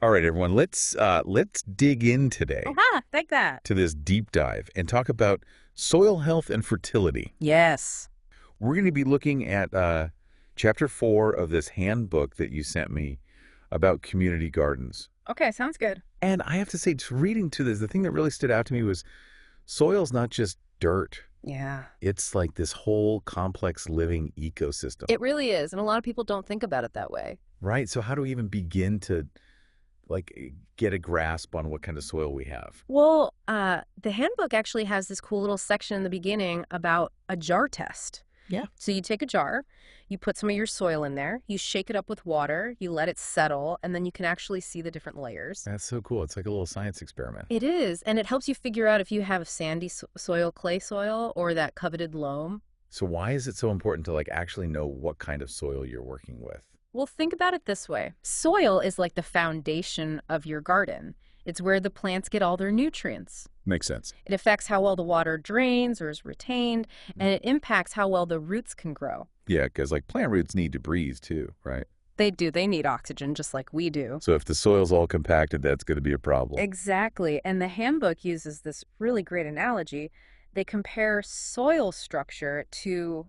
All right, everyone, let's dig in today Aha, like that. to this deep dive and talk about soil health and fertility. Yes. We're going to be looking at chapter 4 of this handbook that you sent me about community gardens. Okay, sounds good. And I have to say, just reading to this, the thing that really stood out to me was soil's not just dirt. Yeah. It's like this whole complex living ecosystem, It really is, and a lot of people don't think about it that way. right? So how do we even begin to get a grasp on what kind of soil we have? Well, the handbook actually has this cool little section in the beginning about a jar test. Yeah. So you take a jar, you put some of your soil in there, you shake it up with water, you let it settle, and then you can actually see the different layers. That's so cool. It's like a little science experiment. It is, and it helps you figure out if you have sandy soil, clay soil, or that coveted loam. So why is it so important to actually know what kind of soil you're working with? Well, think about it this way. Soil is like the foundation of your garden. It's where the plants get all their nutrients. Makes sense. It affects how well the water drains or is retained, and it impacts how well the roots can grow. Yeah, because plant roots need to breathe too, right? They do. They need oxygen just like we do. So if the soil's all compacted, that's going to be a problem. Exactly. And the handbook uses this really great analogy. They compare soil structure to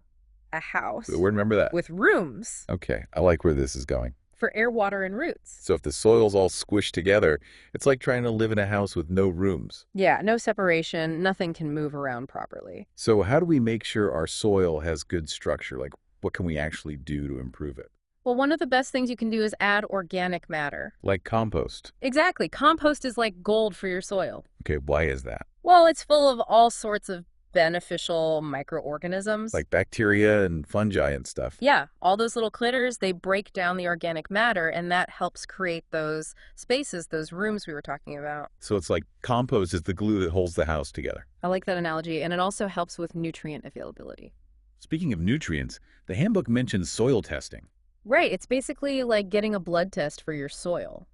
a house So remember that. with rooms Okay, I like where this is going. for air, water, and roots. So if the soil's all squished together, it's like trying to live in a house with no rooms. Yeah, no separation. Nothing can move around properly. So how do we make sure our soil has good structure? What can we actually do to improve it? Well, one of the best things you can do is add organic matter. Like compost. Exactly. Compost is like gold for your soil. Okay, why is that? Well, it's full of all sorts of beneficial microorganisms. Like bacteria and fungi and stuff. Yeah, all those little critters, they break down the organic matter, and that helps create those spaces, those rooms we were talking about. So it's like compost is the glue that holds the house together. I like that analogy, and it also helps with nutrient availability. Speaking of nutrients, the handbook mentions soil testing. Right, it's basically like getting a blood test for your soil.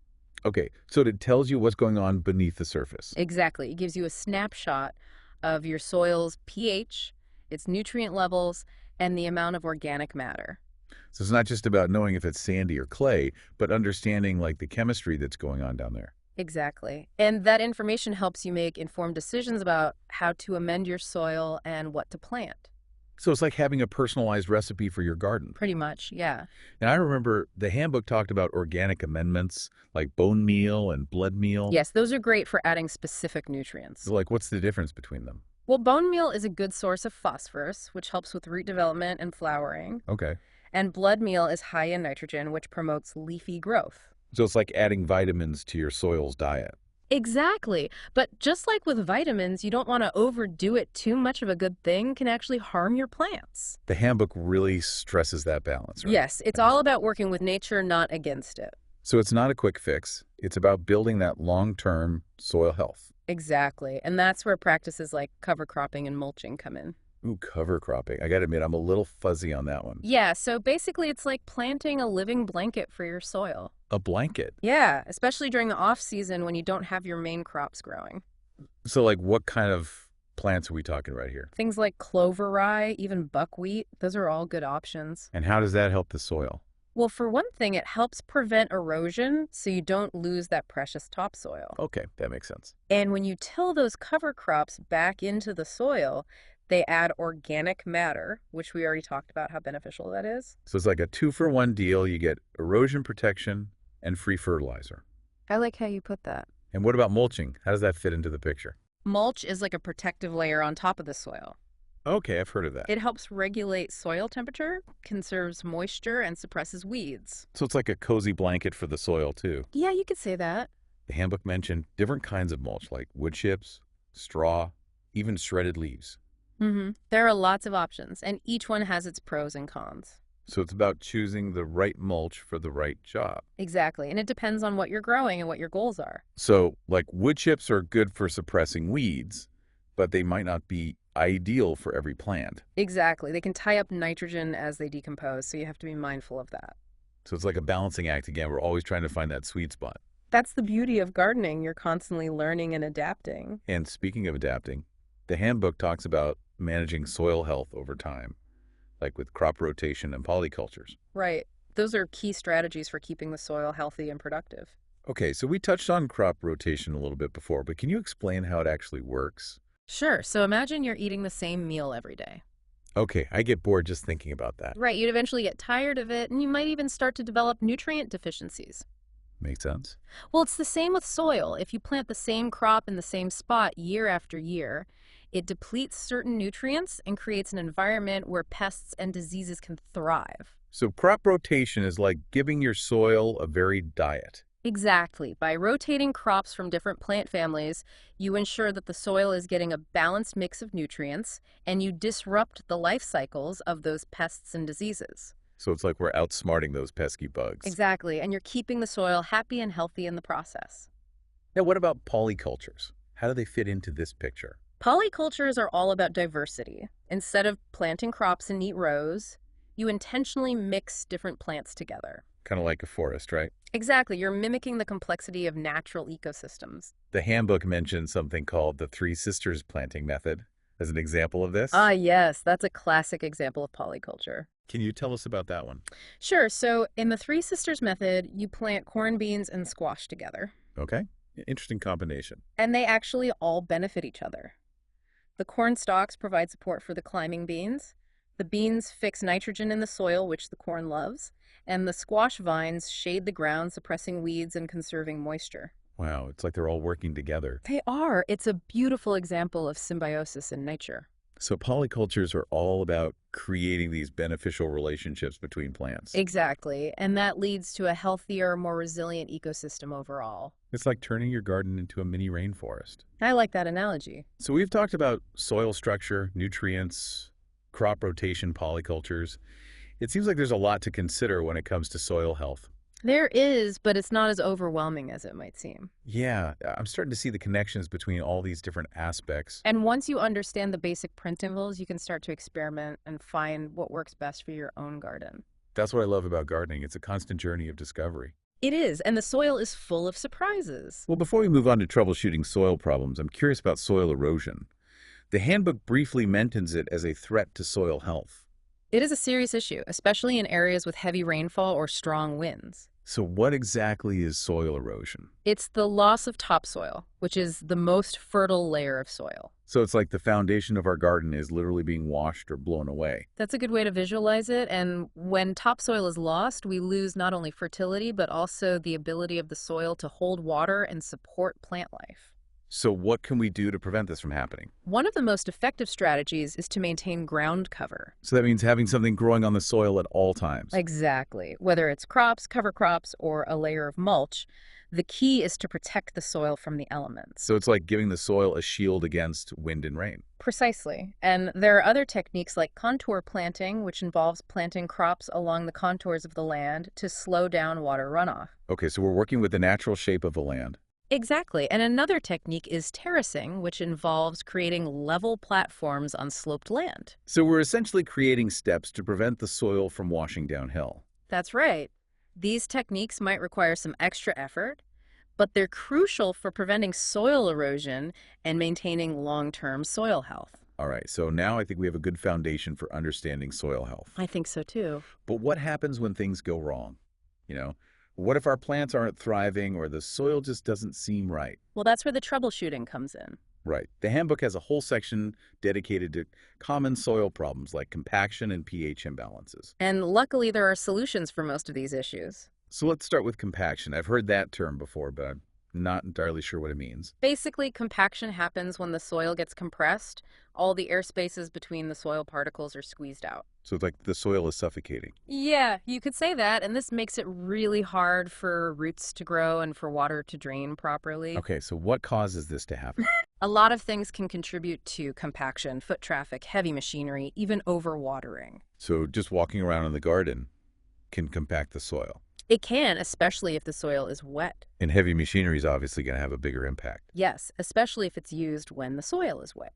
Okay, so it tells you what's going on beneath the surface. Exactly. It gives you a snapshot of your soil's pH, its nutrient levels, and the amount of organic matter. So it's not just about knowing if it's sandy or clay, but understanding the chemistry that's going on down there. Exactly. And that information helps you make informed decisions about how to amend your soil and what to plant. So it's like having a personalized recipe for your garden. Pretty much, yeah. Now, I remember the handbook talked about organic amendments like bone meal and blood meal. Yes, those are great for adding specific nutrients. So what's the difference between them? Well, bone meal is a good source of phosphorus, which helps with root development and flowering. Okay. And blood meal is high in nitrogen, which promotes leafy growth. So it's like adding vitamins to your soil's diet. Exactly. But just like with vitamins, you don't want to overdo it. Too much of a good thing can actually harm your plants. The handbook really stresses that balance, right? Yes, it's all about working with nature, not against it. So it's not a quick fix. It's about building that long-term soil health. Exactly. And that's where practices like cover cropping and mulching come in. Ooh, cover cropping. I got to admit, I'm a little fuzzy on that one. Yeah, so basically it's like planting a living blanket for your soil. A blanket. Yeah, especially during the off season when you don't have your main crops growing. So what kind of plants are we talking right here? Things like clover rye, even buckwheat, those are all good options. And how does that help the soil? Well, for one thing, it helps prevent erosion so you don't lose that precious topsoil. Okay, that makes sense. And when you till those cover crops back into the soil, they add organic matter, which we already talked about how beneficial that is. So it's like a 2-for-1 deal. You get erosion protection and free fertilizer. I like how you put that. And what about mulching? How does that fit into the picture? Mulch is like a protective layer on top of the soil. Okay, I've heard of that. It helps regulate soil temperature, conserves moisture, and suppresses weeds. So it's like a cozy blanket for the soil, too. Yeah, you could say that. The handbook mentioned different kinds of mulch, like wood chips, straw, even shredded leaves. There are lots of options, and each one has its pros and cons. So it's about choosing the right mulch for the right job. Exactly, and it depends on what you're growing and what your goals are. So, wood chips are good for suppressing weeds, but they might not be ideal for every plant. Exactly, they can tie up nitrogen as they decompose, so you have to be mindful of that. So it's like a balancing act again. We're always trying to find that sweet spot. That's the beauty of gardening. You're constantly learning and adapting. And speaking of adapting, the handbook talks about managing soil health over time, like with crop rotation and polycultures. Right. Those are key strategies for keeping the soil healthy and productive. Okay, so we touched on crop rotation a little bit before, but can you explain how it actually works? Sure, so imagine you're eating the same meal every day. Okay, I get bored just thinking about that. Right, you'd eventually get tired of it, and you might even start to develop nutrient deficiencies. Makes sense. Well, it's the same with soil. If you plant the same crop in the same spot year after year, it depletes certain nutrients and creates an environment where pests and diseases can thrive. So crop rotation is like giving your soil a varied diet. Exactly. By rotating crops from different plant families, you ensure that the soil is getting a balanced mix of nutrients and you disrupt the life cycles of those pests and diseases. So it's like we're outsmarting those pesky bugs. Exactly. And you're keeping the soil happy and healthy in the process. Now, what about polycultures? How do they fit into this picture? Polycultures are all about diversity. Instead of planting crops in neat rows, you intentionally mix different plants together. Kind of like a forest, right? Exactly. You're mimicking the complexity of natural ecosystems. The handbook mentions something called the Three Sisters planting method as an example of this. Ah, yes, that's a classic example of polyculture. Can you tell us about that one? Sure. So in the Three Sisters method, you plant corn, beans, and squash together. Okay. Interesting combination. And they actually all benefit each other. The corn stalks provide support for the climbing beans. The beans fix nitrogen in the soil, which the corn loves. And the squash vines shade the ground, suppressing weeds and conserving moisture. Wow, it's like they're all working together. They are. It's a beautiful example of symbiosis in nature. So polycultures are all about creating these beneficial relationships between plants. Exactly. And that leads to a healthier, more resilient ecosystem overall. It's like turning your garden into a mini rainforest. I like that analogy. So we've talked about soil structure, nutrients, crop rotation, polycultures. It seems like there's a lot to consider when it comes to soil health. There is, but it's not as overwhelming as it might seem. Yeah, I'm starting to see the connections between all these different aspects. And once you understand the basic principles, you can start to experiment and find what works best for your own garden. That's what I love about gardening. It's a constant journey of discovery. It is, and the soil is full of surprises. Well, before we move on to troubleshooting soil problems, I'm curious about soil erosion. The handbook briefly mentions it as a threat to soil health. It is a serious issue, especially in areas with heavy rainfall or strong winds. So what exactly is soil erosion? It's the loss of topsoil, which is the most fertile layer of soil. So it's like the foundation of our garden is literally being washed or blown away. That's a good way to visualize it, and when topsoil is lost, we lose not only fertility, but also the ability of the soil to hold water and support plant life. So what can we do to prevent this from happening? One of the most effective strategies is to maintain ground cover. So that means having something growing on the soil at all times. Exactly. Whether it's crops, cover crops, or a layer of mulch, the key is to protect the soil from the elements. So it's like giving the soil a shield against wind and rain. Precisely. And there are other techniques like contour planting, which involves planting crops along the contours of the land to slow down water runoff. Okay, so we're working with the natural shape of the land. Exactly. And another technique is terracing, which involves creating level platforms on sloped land. So we're essentially creating steps to prevent the soil from washing downhill. That's right. These techniques might require some extra effort, but they're crucial for preventing soil erosion and maintaining long-term soil health. All right, so now I think we have a good foundation for understanding soil health. I think so too. But what happens when things go wrong? What if our plants aren't thriving or the soil just doesn't seem right? Well, that's where the troubleshooting comes in. Right. The handbook has a whole section dedicated to common soil problems like compaction and pH imbalances. And luckily, there are solutions for most of these issues. So let's start with compaction. I've heard that term before, but I'm not entirely sure what it means. Basically, compaction happens when the soil gets compressed. All the air spaces between the soil particles are squeezed out. So it's like the soil is suffocating. Yeah, you could say that, and this makes it really hard for roots to grow and for water to drain properly. Okay, so what causes this to happen? A lot of things can contribute to compaction: foot traffic, heavy machinery, even overwatering. So just walking around in the garden can compact the soil. It can, especially if the soil is wet. And heavy machinery is obviously going to have a bigger impact. Yes, especially if it's used when the soil is wet.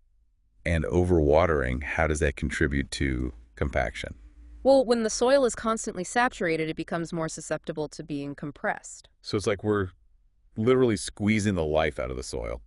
And overwatering, how does that contribute to compaction? Well, when the soil is constantly saturated, it becomes more susceptible to being compressed. So it's like we're literally squeezing the life out of the soil.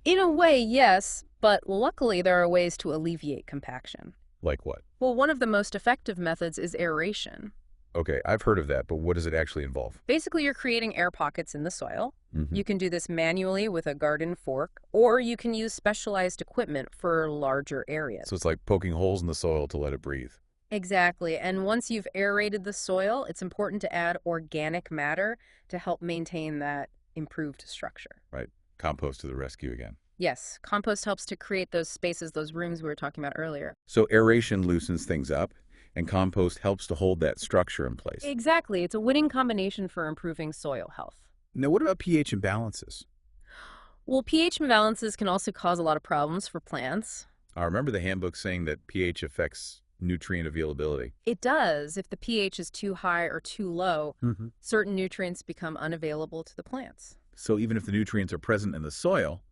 In a way, yes, but luckily there are ways to alleviate compaction. Like what? Well, one of the most effective methods is aeration. Okay, I've heard of that, but what does it actually involve? Basically, you're creating air pockets in the soil. Hmm. You can do this manually with a garden fork, or you can use specialized equipment for larger areas. So it's like poking holes in the soil to let it breathe. Exactly. And once you've aerated the soil, it's important to add organic matter to help maintain that improved structure. Right. Compost to the rescue again. Yes, compost helps to create those spaces, those rooms we were talking about earlier. So aeration loosens things up, and compost helps to hold that structure in place. Exactly. It's a winning combination for improving soil health. Now, what about pH imbalances? Well, pH imbalances can also cause a lot of problems for plants. I remember the handbook saying that pH affects nutrient availability. It does. If the pH is too high or too low, Hmm. certain nutrients become unavailable to the plants. So even if the nutrients are present in the soil,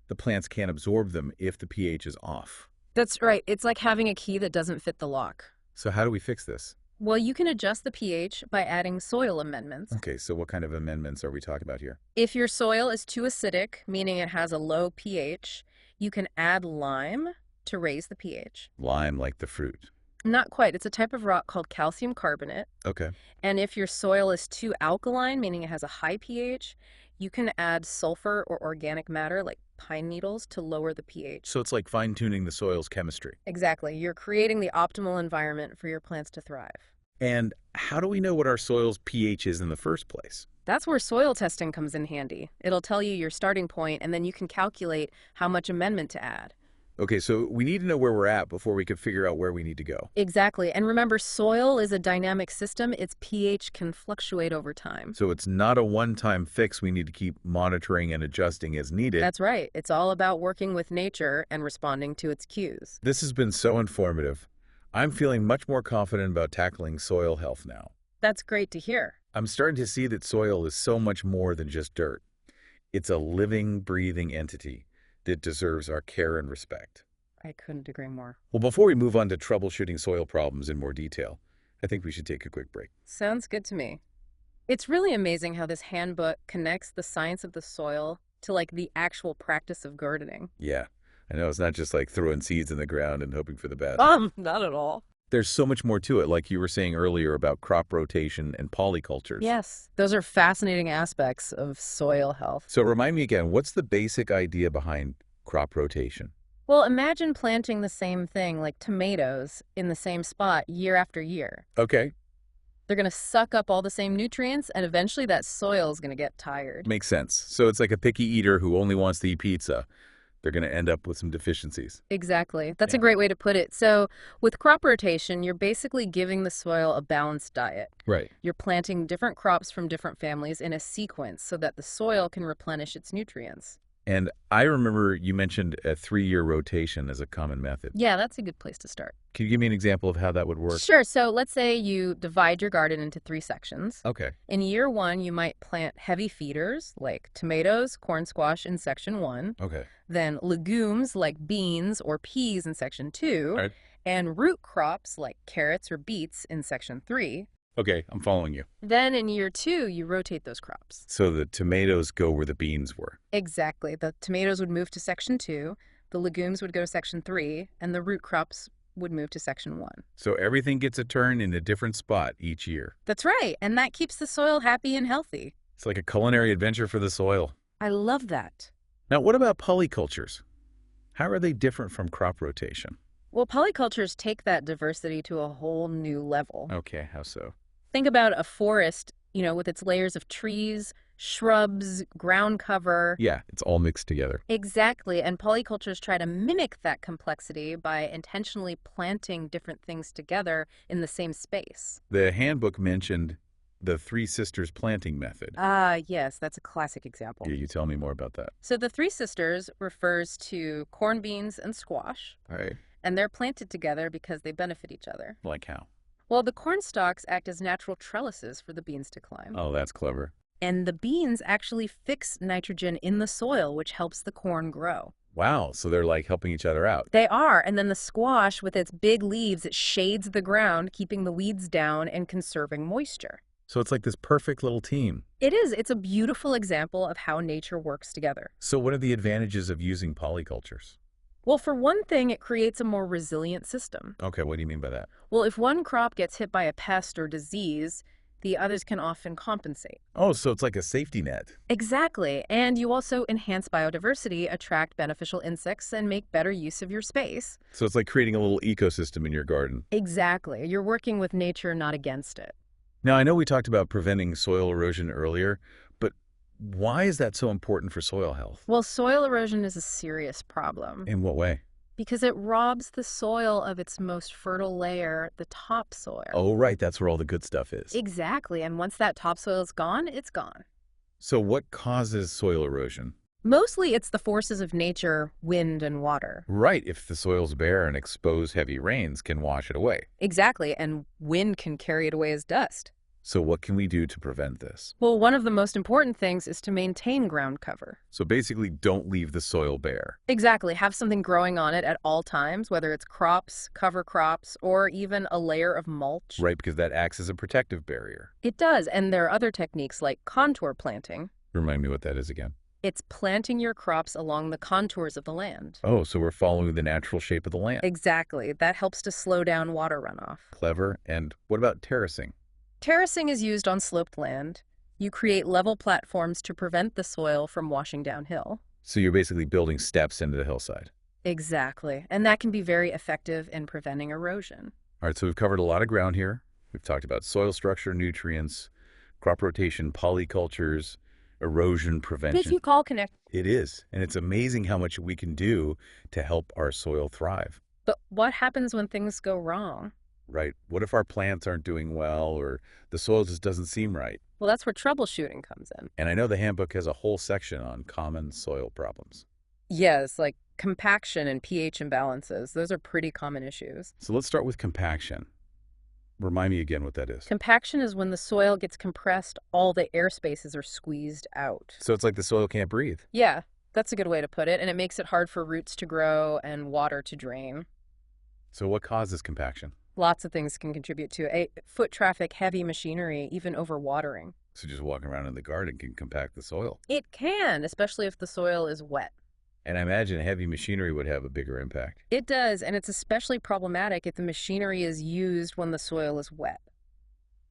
the plants can't absorb them if the pH is off. That's right. It's like having a key that doesn't fit the lock. So how do we fix this? Well, you can adjust the pH by adding soil amendments. Okay, so what kind of amendments are we talking about here? If your soil is too acidic, meaning it has a low pH, you can add lime to raise the pH. Lime, like the fruit. Not quite. It's a type of rock called calcium carbonate. Okay. And if your soil is too alkaline, meaning it has a high pH, you can add sulfur or organic matter like pine needles to lower the pH. So it's like fine-tuning the soil's chemistry. Exactly. You're creating the optimal environment for your plants to thrive. And how do we know what our soil's pH is in the first place? That's where soil testing comes in handy. It'll tell you your starting point, and then you can calculate how much amendment to add. Okay, so we need to know where we're at before we can figure out where we need to go. Exactly. And remember, soil is a dynamic system. Its pH can fluctuate over time. So it's not a one-time fix. We need to keep monitoring and adjusting as needed. That's right. It's all about working with nature and responding to its cues. This has been so informative. I'm feeling much more confident about tackling soil health now. That's great to hear. I'm starting to see that soil is so much more than just dirt. It's a living, breathing entity that deserves our care and respect. I couldn't agree more. Well, before we move on to troubleshooting soil problems in more detail, I think we should take a quick break. Sounds good to me. It's really amazing how this handbook connects the science of the soil to like the actual practice of gardening. Yeah, I know it's not just like throwing seeds in the ground and hoping for the best. Not at all. There's so much more to it, like you were saying earlier about crop rotation and polycultures. Yes, those are fascinating aspects of soil health. So remind me again, what's the basic idea behind crop rotation? Well, imagine planting the same thing, like tomatoes, in the same spot year after year. Okay, They're going to suck up all the same nutrients, and eventually that soil is going to get tired. makes sense. So it's like a picky eater who only wants to eat pizza. They're going to end up with some deficiencies. Exactly. That's a Yeah. great way to put it. So, with crop rotation, you're basically giving the soil a balanced diet. Right. You're planting different crops from different families in a sequence so that the soil can replenish its nutrients. And I remember you mentioned a 3-year rotation as a common method. Yeah, that's a good place to start. Can you give me an example of how that would work? Sure. So, let's say you divide your garden into 3 sections. Okay. In year 1, you might plant heavy feeders like tomatoes, corn squash in section 1, Okay. then legumes like beans or peas in section 2, All right. and root crops like carrots or beets in section 3. Okay, I'm following you. Then in year 2, you rotate those crops. So the tomatoes go where the beans were. Exactly. The tomatoes would move to section 2, the legumes would go to section 3, and the root crops would move to section 1. So everything gets a turn in a different spot each year. That's right. And that keeps the soil happy and healthy. It's like a culinary adventure for the soil. I love that. Now, what about polycultures? How are they different from crop rotation? Well, polycultures take that diversity to a whole new level. Okay, how so? Think about a forest, with its layers of trees, shrubs, ground cover. Yeah, it's all mixed together. Exactly. And polycultures try to mimic that complexity by intentionally planting different things together in the same space. The handbook mentioned the Three Sisters planting method. Ah, yes, that's a classic example. Yeah, you tell me more about that. So the Three Sisters refers to corn, beans, and squash, All right. and they're planted together because they benefit each other. Like how? Well, the corn stalks act as natural trellises for the beans to climb. Oh, that's clever. And the beans actually fix nitrogen in the soil, which helps the corn grow. Wow, so they're like helping each other out. They are. And then the squash, with its big leaves, it shades the ground, keeping the weeds down and conserving moisture. So it's like this perfect little team. It is. It's a beautiful example of how nature works together. So what are the advantages of using polycultures? Well, for one thing, it creates a more resilient system. Okay, what do you mean by that? Well, if one crop gets hit by a pest or disease, the others can often compensate. Oh, so it's like a safety net. Exactly. And you also enhance biodiversity, attract beneficial insects, and make better use of your space. So it's like creating a little ecosystem in your garden. Exactly. You're working with nature, not against it. Now, I know we talked about preventing soil erosion earlier, but why is that so important for soil health? Well, soil erosion is a serious problem In what way? because it robs the soil of its most fertile layer, the topsoil. Oh, right, that's where all the good stuff is. Exactly. And once that topsoil is gone, it's gone. So what causes soil erosion? Mostly it's the forces of nature, wind and water. Right, if the soil's bare and exposed, heavy rains can wash it away. Exactly. And wind can carry it away as dust. So what can we do to prevent this? Well, one of the most important things is to maintain ground cover. So basically, don't leave the soil bare. Exactly. Have something growing on it at all times, whether it's crops, cover crops, or even a layer of mulch. Right, because that acts as a protective barrier. It does. And there are other techniques like contour planting. Remind me what that is again. It's planting your crops along the contours of the land. Oh, so we're following the natural shape of the land. Exactly. That helps to slow down water runoff. Clever. And what about terracing? Terracing is used on sloped land. You create level platforms to prevent the soil from washing downhill. So you're basically building steps into the hillside. Exactly. And that can be very effective in preventing erosion. All right, so we've covered a lot of ground here. We've talked about soil structure, nutrients, crop rotation, polycultures, erosion prevention. If you call connect. It is, and it's amazing how much we can do to help our soil thrive. But what happens when things go wrong? Right? What if our plants aren't doing well or the soil just doesn't seem right? Well, that's where troubleshooting comes in. And I know the handbook has a whole section on common soil problems. Yes, like compaction and pH imbalances. Those are pretty common issues. So let's start with compaction. Remind me again what that is. Compaction is when the soil gets compressed, all the air spaces are squeezed out. So it's like the soil can't breathe. Yeah, that's a good way to put it, and it makes it hard for roots to grow and water to drain. So what causes compaction? Lots of things can contribute to it. Foot traffic, heavy machinery, even overwatering. So just walking around in the garden can compact the soil. It can, especially if the soil is wet. And I imagine heavy machinery would have a bigger impact. It does, and it's especially problematic if the machinery is used when the soil is wet.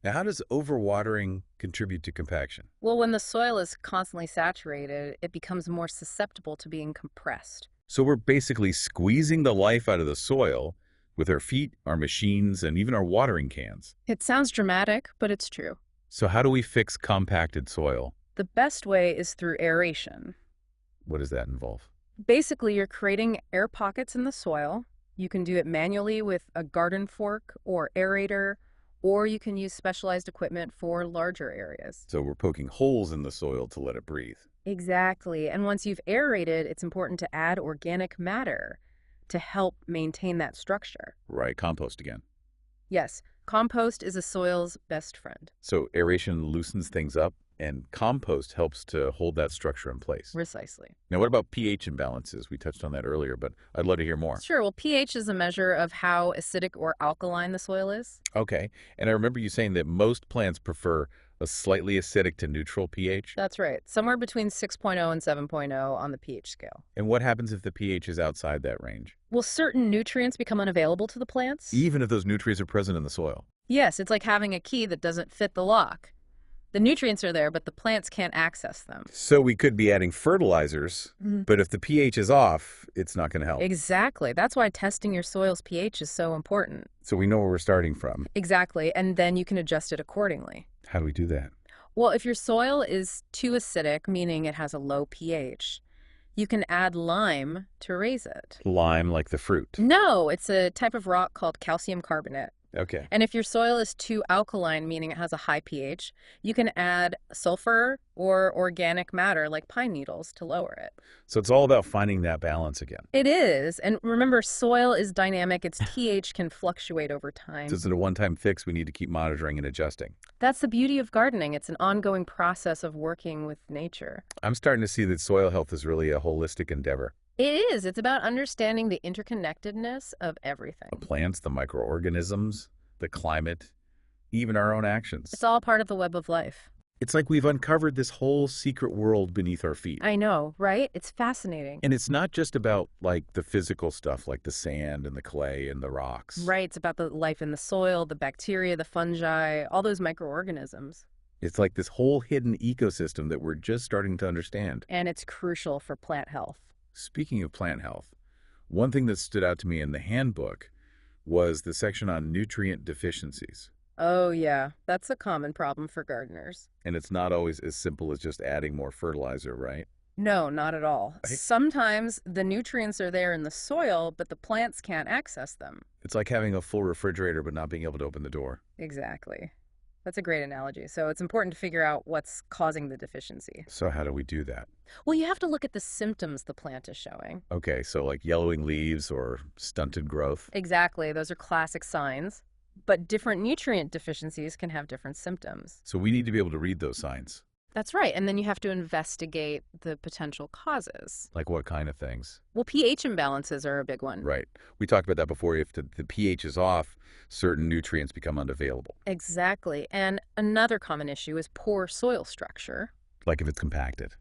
Now, how does overwatering contribute to compaction? Well, when the soil is constantly saturated, it becomes more susceptible to being compressed. So we're basically squeezing the life out of the soil with our feet, our machines, and even our watering cans. It sounds dramatic, but it's true. So how do we fix compacted soil? The best way is through aeration. What does that involve? Basically, you're creating air pockets in the soil. You can do it manually with a garden fork or aerator, or you can use specialized equipment for larger areas. So we're poking holes in the soil to let it breathe. Exactly. And once you've aerated, it's important to add organic matter to help maintain that structure. Right, compost again. Yes, compost is a soil's best friend. So aeration loosens things up, and compost helps to hold that structure in place. Precisely. Now, what about pH imbalances? We touched on that earlier, but I'd love to hear more. Sure. Well, pH is a measure of how acidic or alkaline the soil is. Okay. And I remember you saying that most plants prefer a slightly acidic to neutral pH. That's right. Somewhere between 6.0 and 7.0 on the pH scale. And what happens if the pH is outside that range? Will certain nutrients become unavailable to the plants? Even if those nutrients are present in the soil. Yes, it's like having a key that doesn't fit the lock. The nutrients are there, but the plants can't access them. So we could be adding fertilizers, Mhm. but if the pH is off, it's not going to help. Exactly. That's why testing your soil's pH is so important. So we know where we're starting from. Exactly. And then you can adjust it accordingly. How do we do that? Well, if your soil is too acidic, meaning it has a low pH, you can add lime to raise it. Lime, like the fruit. No, it's a type of rock called calcium carbonate. Okay. And if your soil is too alkaline, meaning it has a high pH, you can add sulfur or organic matter like pine needles to lower it. So it's all about finding that balance again. It is. And remember, soil is dynamic. Its pH can fluctuate over time. So is it a one-time fix we need to keep monitoring and adjusting? That's the beauty of gardening. It's an ongoing process of working with nature. I'm starting to see that soil health is really a holistic endeavor. It is. It's about understanding the interconnectedness of everything. The plants, the microorganisms, the climate, even our own actions. It's all part of the web of life. It's like we've uncovered this whole secret world beneath our feet. I know, right? It's fascinating. And it's not just about like the physical stuff like the sand and the clay and the rocks. Right, it's about the life in the soil, the bacteria, the fungi, all those microorganisms. It's like this whole hidden ecosystem that we're just starting to understand. And it's crucial for plant health. Speaking of plant health, one thing that stood out to me in the handbook was the section on nutrient deficiencies. Oh, yeah, that's a common problem for gardeners. And it's not always as simple as just adding more fertilizer, right? No, not at all. Right? Sometimes the nutrients are there in the soil, but the plants can't access them. It's like having a full refrigerator but not being able to open the door. Exactly. That's a great analogy. So it's important to figure out what's causing the deficiency. So how do we do that? Well, you have to look at the symptoms the plant is showing. Okay, so like yellowing leaves or stunted growth. Exactly, those are classic signs. But different nutrient deficiencies can have different symptoms. So we need to be able to read those signs. That's right, and then you have to investigate the potential causes. Like what kind of things? Well, pH imbalances are a big one. Right. We talked about that before. If the pH is off, certain nutrients become unavailable. Exactly, and another common issue is poor soil structure. Like if it's compacted.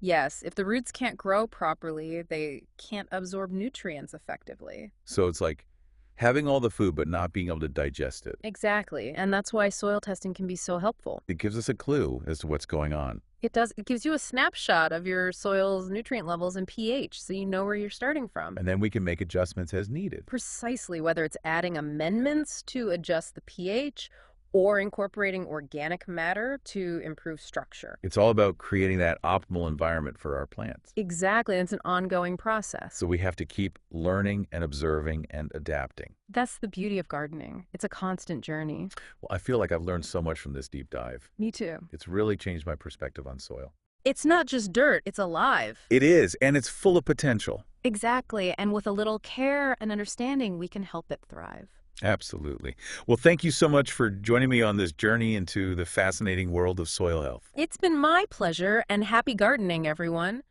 Yes, if the roots can't grow properly, they can't absorb nutrients effectively. So it's like having all the food but not being able to digest it. Exactly, and that's why soil testing can be so helpful. It gives us a clue as to what's going on. It does. It gives you a snapshot of your soil's nutrient levels and pH, so you know where you're starting from. And then we can make adjustments as needed. Precisely, whether it's adding amendments to adjust the pH or incorporating organic matter to improve structure. It's all about creating that optimal environment for our plants. Exactly, and it's an ongoing process. So we have to keep learning and observing and adapting. That's the beauty of gardening. It's a constant journey. Well, I feel like I've learned so much from this deep dive. Me too. It's really changed my perspective on soil. It's not just dirt, it's alive. It is, and it's full of potential. Exactly, and with a little care and understanding, we can help it thrive. Absolutely. Well, thank you so much for joining me on this journey into the fascinating world of soil health. It's been my pleasure, and happy gardening, everyone.